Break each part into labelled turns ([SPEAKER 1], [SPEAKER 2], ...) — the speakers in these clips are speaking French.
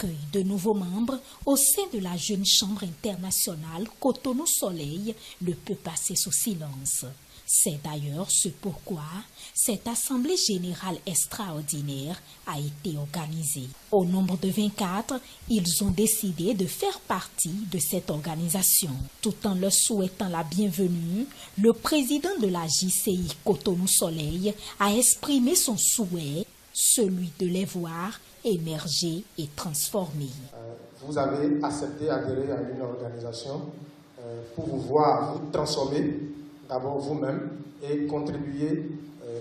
[SPEAKER 1] L'accueil de nouveaux membres au sein de la Jeune Chambre internationale Cotonou-Soleil ne peut passer sous silence. C'est d'ailleurs ce pourquoi cette Assemblée générale extraordinaire a été organisée. Au nombre de 24, ils ont décidé de faire partie de cette organisation. Tout en leur souhaitant la bienvenue, le président de la JCI Cotonou-Soleil a exprimé son souhait, celui de les voir émerger et transformer.
[SPEAKER 2] Vous avez accepté d'adhérer à une organisation pour vous voir vous transformer d'abord vous-même et contribuer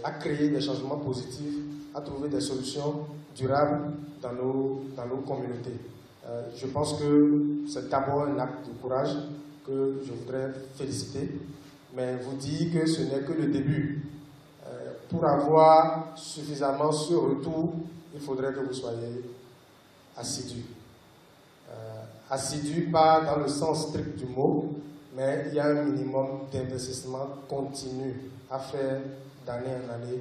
[SPEAKER 2] à créer des changements positifs, à trouver des solutions durables dans nos communautés. Je pense que c'est d'abord un acte de courage que je voudrais féliciter, mais vous dire que ce n'est que le début. Pour avoir suffisamment ce retour, il faudrait que vous soyez assidus. Assidus, pas dans le sens strict du mot, mais il y a un minimum d'investissement continu à faire d'année en année.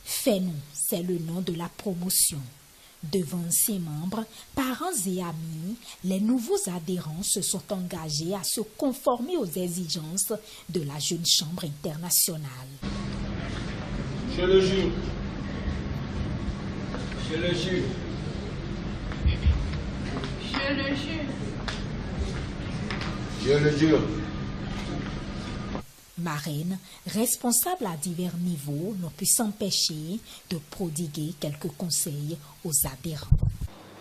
[SPEAKER 1] Fais-nous, c'est le nom de la promotion. Devant ses membres, parents et amis, les nouveaux adhérents se sont engagés à se conformer aux exigences de la Jeune Chambre internationale.
[SPEAKER 3] Je le jure. Je le jure.
[SPEAKER 4] Je le jure.
[SPEAKER 3] Je le jure.
[SPEAKER 1] Marraine, responsable à divers niveaux, ne peut s'empêcher de prodiguer quelques conseils aux adhérents.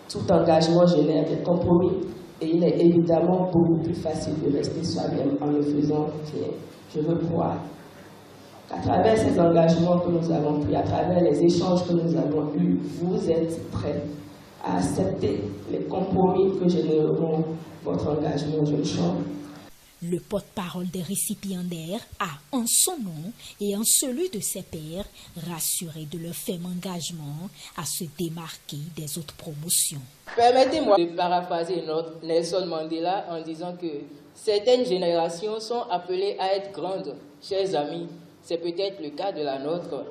[SPEAKER 5] Tout engagement génère des compromis et il est évidemment beaucoup plus facile de rester soi-même en le faisant. Je veux croire qu'à travers ces engagements que nous avons pris, à travers les échanges que nous avons eus, vous êtes prêts à accepter les compromis que généreront votre engagement aux Jeunes Chambres.
[SPEAKER 1] Le porte-parole des récipiendaires a, en son nom et en celui de ses pairs, rassuré de leur ferme engagement à se démarquer des autres promotions.
[SPEAKER 6] Permettez-moi de paraphraser notre Nelson Mandela en disant que certaines générations sont appelées à être grandes. Chers amis, c'est peut-être le cas de la nôtre.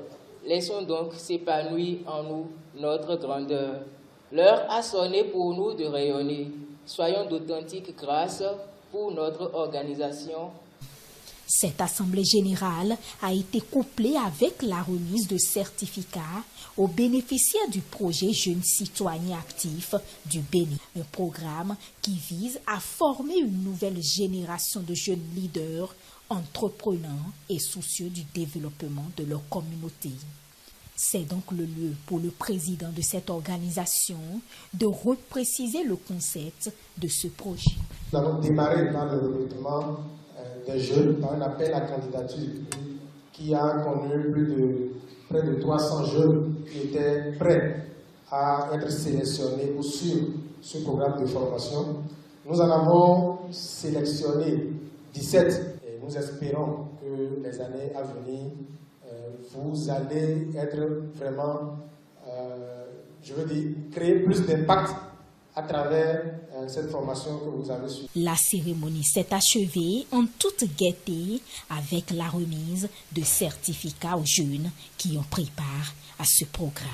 [SPEAKER 6] Laissons donc s'épanouir en nous notre grandeur. L'heure a sonné pour nous de rayonner. Soyons d'authentiques grâces pour notre organisation.
[SPEAKER 1] Cette assemblée générale a été couplée avec la remise de certificats aux bénéficiaires du projet Jeunes Citoyens Actifs du Bénin, un programme qui vise à former une nouvelle génération de jeunes leaders, entrepreneurs et soucieux du développement de leur communauté. C'est donc le lieu pour le président de cette organisation de repréciser le concept de ce projet.
[SPEAKER 2] Nous avons démarré dans le recrutement des jeunes, dans un appel à candidature qui a connu près de 300 jeunes qui étaient prêts à être sélectionnés ou sur ce programme de formation. Nous en avons sélectionné 17 et nous espérons que les années à venir, vous allez être vraiment, créer plus d'impact à travers cette formation que vous avez suivie.
[SPEAKER 1] La cérémonie s'est achevée en toute gaieté avec la remise de certificats aux jeunes qui ont pris part à ce programme.